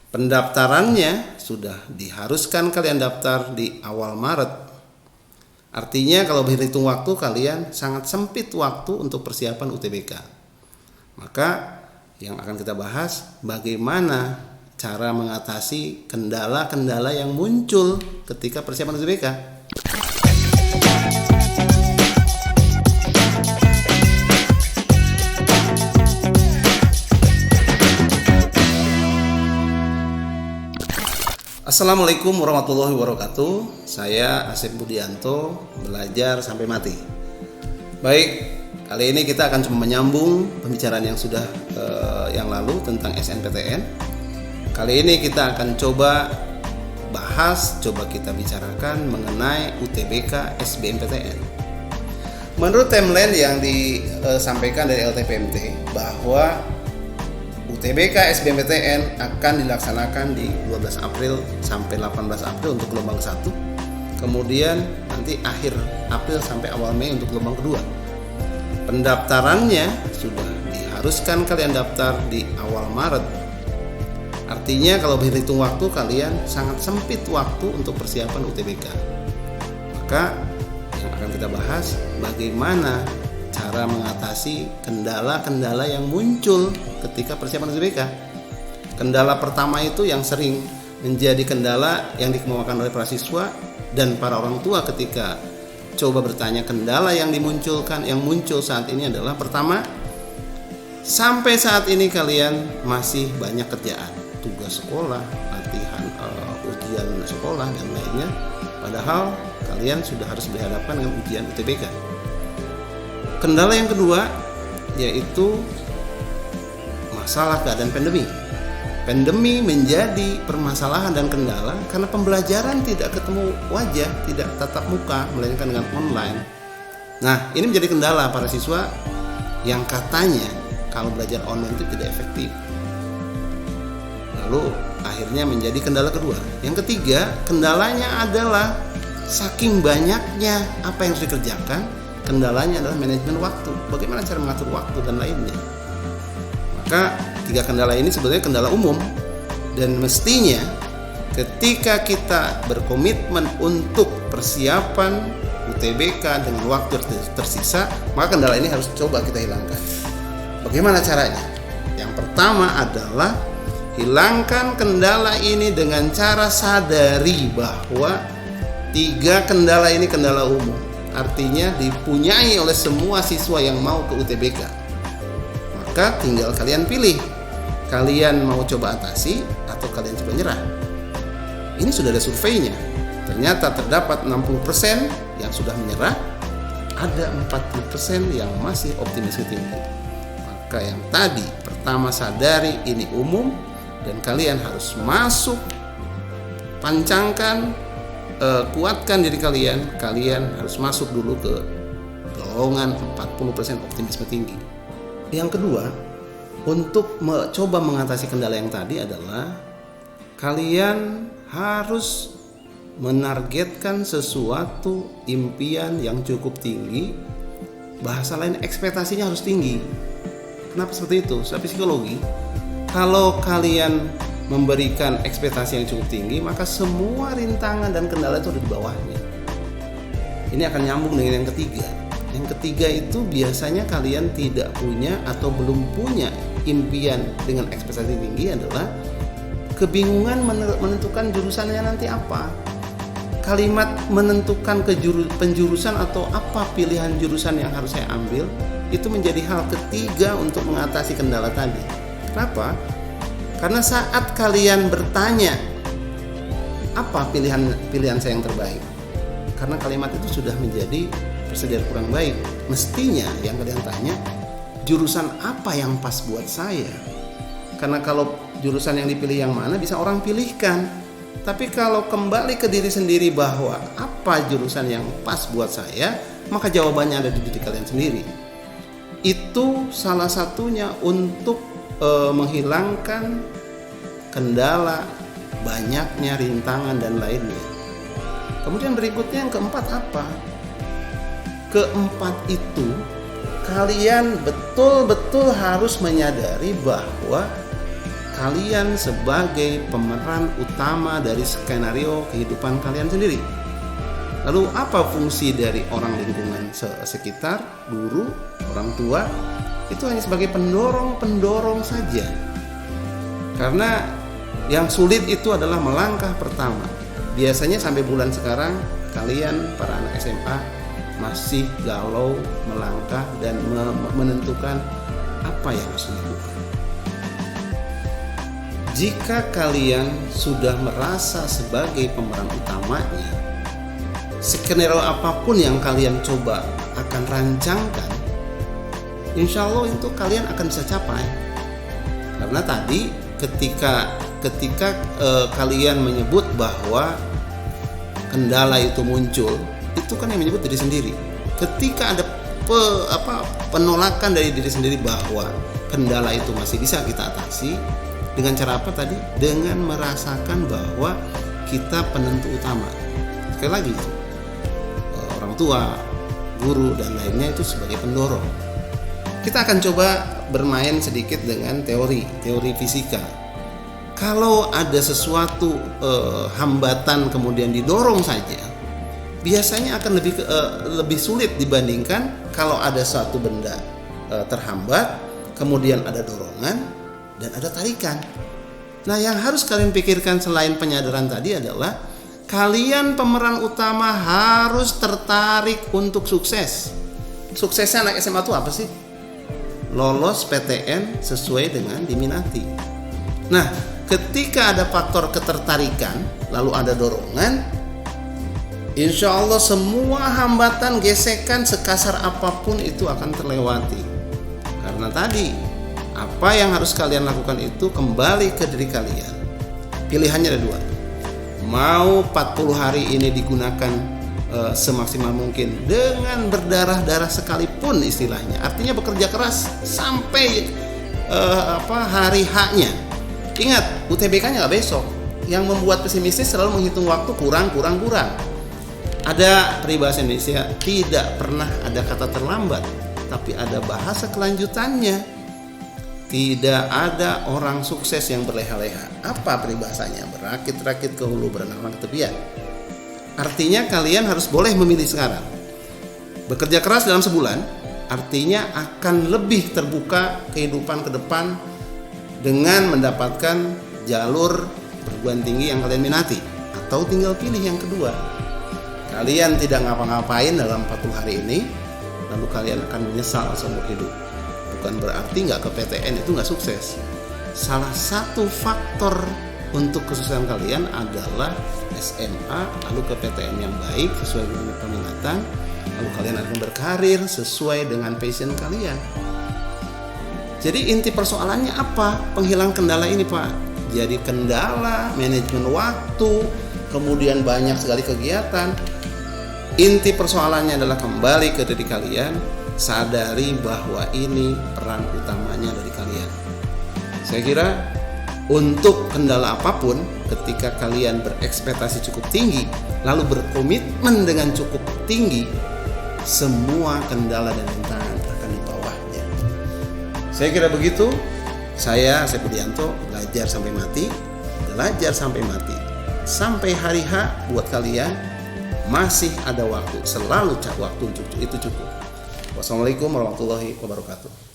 Pendaftarannya sudah diharuskan kalian daftar di awal Maret. Artinya kalau berhitung waktu kalian sangat sempit waktu untuk persiapan UTBK. Maka yang akan kita bahas bagaimana cara mengatasi kendala-kendala yang muncul ketika persiapan UTBK. Assalamualaikum warahmatullahi wabarakatuh. Saya Asep Budianto, belajar sampai mati. Baik, kali ini kita akan coba menyambung pembicaraan yang sudah yang lalu tentang SNPTN. Kali ini kita akan coba kita bicarakan mengenai UTBK SBMPTN. Menurut timeline yang disampaikan dari LTPMT bahwa UTBK SBMPTN akan dilaksanakan di 12 April sampai 18 April untuk gelombang 1. Kemudian nanti akhir April sampai awal Mei untuk gelombang kedua. Pendaftarannya sudah diharuskan kalian daftar di awal Maret. Artinya kalau berhitung waktu kalian sangat sempit waktu untuk persiapan UTBK. Maka yang akan kita bahas bagaimana cara mengatasi kendala-kendala yang muncul ketika persiapan UTBK. Kendala pertama itu yang sering menjadi kendala yang dikemukakan oleh para siswa dan para orang tua ketika coba bertanya kendala yang muncul saat ini adalah pertama, sampai saat ini kalian masih banyak kerjaan, tugas sekolah, latihan, ujian sekolah dan lainnya, padahal kalian sudah harus berhadapan dengan ujian UTBK. Kendala yang kedua yaitu masalah keadaan pandemi. Pandemi menjadi permasalahan dan kendala karena pembelajaran tidak ketemu wajah, tidak tatap muka, melainkan dengan online. Nah, ini menjadi kendala para siswa yang katanya kalau belajar online itu tidak efektif. Lalu akhirnya menjadi kendala kedua. Yang ketiga, kendalanya adalah saking banyaknya apa yang harus dikerjakan, kendalanya adalah manajemen waktu. Bagaimana cara mengatur waktu dan lainnya. Maka tiga kendala ini sebenarnya kendala umum. Dan mestinya ketika kita berkomitmen untuk persiapan UTBK dengan waktu tersisa, maka kendala ini harus coba kita hilangkan. Bagaimana caranya? Yang pertama adalah hilangkan kendala ini dengan cara sadari bahwa tiga kendala ini kendala umum. Artinya dipunyai oleh semua siswa yang mau ke UTBK. Maka tinggal kalian pilih, kalian mau coba atasi atau kalian coba nyerah. Ini sudah ada surveinya. Ternyata terdapat 60% yang sudah menyerah, ada 40% yang masih optimisme tinggi. Maka yang tadi pertama sadari ini umum dan kalian harus masuk, pancangkan, kuatkan diri kalian harus masuk dulu ke golongan 40% optimisme tinggi. Yang kedua, untuk coba mengatasi kendala yang tadi adalah kalian harus menargetkan sesuatu impian yang cukup tinggi. Bahasa lain, ekspektasinya harus tinggi. Kenapa seperti itu? Secara psikologi, kalau kalian memberikan ekspektasi yang cukup tinggi, maka semua rintangan dan kendala itu ada di bawahnya. Ini akan nyambung dengan yang ketiga. Yang ketiga itu biasanya kalian tidak punya atau belum punya impian dengan ekspektasi tinggi adalah kebingungan menentukan jurusannya nanti apa. Kalimat menentukan penjurusan atau apa pilihan jurusan yang harus saya ambil itu menjadi hal ketiga untuk mengatasi kendala tadi. Kenapa? Karena saat kalian bertanya apa pilihan saya yang terbaik, karena kalimat itu sudah menjadi persediaan kurang baik. Mestinya yang kalian tanya, jurusan apa yang pas buat saya? Karena kalau jurusan yang dipilih yang mana bisa orang pilihkan. Tapi kalau kembali ke diri sendiri bahwa apa jurusan yang pas buat saya, maka jawabannya ada di diri kalian sendiri. Itu salah satunya untuk menghilangkan kendala, banyaknya rintangan dan lainnya. Kemudian berikutnya yang keempat apa? Keempat itu kalian betul-betul harus menyadari bahwa kalian sebagai pemeran utama dari skenario kehidupan kalian sendiri. Lalu apa fungsi dari orang lingkungan sekitar, guru, orang tua? Itu hanya sebagai pendorong saja. Karena yang sulit itu adalah melangkah pertama. Biasanya sampai bulan sekarang kalian para anak SMA masih galau melangkah dan menentukan apa yang harus dilakukan. Jika kalian sudah merasa sebagai pemeran utamanya, skenario apapun yang kalian coba akan rancangkan, insya Allah itu kalian akan bisa capai. Karena tadi ketika kalian menyebut bahwa kendala itu muncul, itu kan yang menyebut diri sendiri. Ketika ada penolakan dari diri sendiri bahwa kendala itu masih bisa kita atasi, dengan cara apa tadi? Dengan merasakan bahwa kita penentu utama. Sekali lagi, orang tua, guru, dan lainnya itu sebagai pendorong. Kita akan coba bermain sedikit dengan teori fisika. Kalau ada sesuatu hambatan kemudian didorong saja, biasanya akan lebih sulit dibandingkan kalau ada suatu benda terhambat, kemudian ada dorongan dan ada tarikan. Nah, yang harus kalian pikirkan selain penyadaran tadi adalah kalian pemeran utama harus tertarik untuk sukses. Suksesnya anak SMA itu apa sih? Lolos PTN sesuai dengan diminati. Nah, ketika ada faktor ketertarikan, lalu ada dorongan, insya Allah semua hambatan, gesekan sekasar apapun itu akan terlewati. Karena tadi apa yang harus kalian lakukan itu kembali ke diri kalian. Pilihannya ada dua. Mau 40 hari ini digunakan semaksimal mungkin dengan berdarah-darah sekalipun istilahnya. Artinya bekerja keras sampai hari H-nya. Ingat, UTBK-nya nggak besok. Yang membuat pesimistis selalu menghitung waktu kurang. Ada peribahasa Indonesia, tidak pernah ada kata terlambat, tapi ada bahasa kelanjutannya. Tidak ada orang sukses yang berleha-leha. Apa peribahasanya? Berakit-rakit ke hulu, berenang ke tepian. Artinya kalian harus boleh memilih sekarang. Bekerja keras dalam sebulan, artinya akan lebih terbuka kehidupan ke depan dengan mendapatkan jalur perguruan tinggi yang kalian minati. Atau tinggal pilih yang kedua. Kalian tidak ngapa-ngapain dalam 40 hari ini, lalu kalian akan menyesal seumur hidup. Bukan berarti nggak ke PTN itu nggak sukses. Salah satu faktor untuk kesuksesan kalian adalah SMA, lalu ke PTN yang baik sesuai dengan peminatan, lalu kalian akan berkarir sesuai dengan passion kalian. Jadi inti persoalannya apa? Penghilang kendala ini, Pak. Jadi kendala manajemen waktu, kemudian banyak sekali kegiatan. Inti persoalannya adalah kembali ke diri kalian. Sadari bahwa ini peran utamanya dari kalian. Saya kira untuk kendala apapun, ketika kalian berekspektasi cukup tinggi, lalu berkomitmen dengan cukup tinggi, semua kendala dan rintangan akan di bawahnya. Saya kira begitu. Saya Asep Budianto, belajar sampai mati. Sampai hari H buat kalian masih ada waktu. Selalu waktu itu cukup. Wassalamualaikum warahmatullahi wabarakatuh.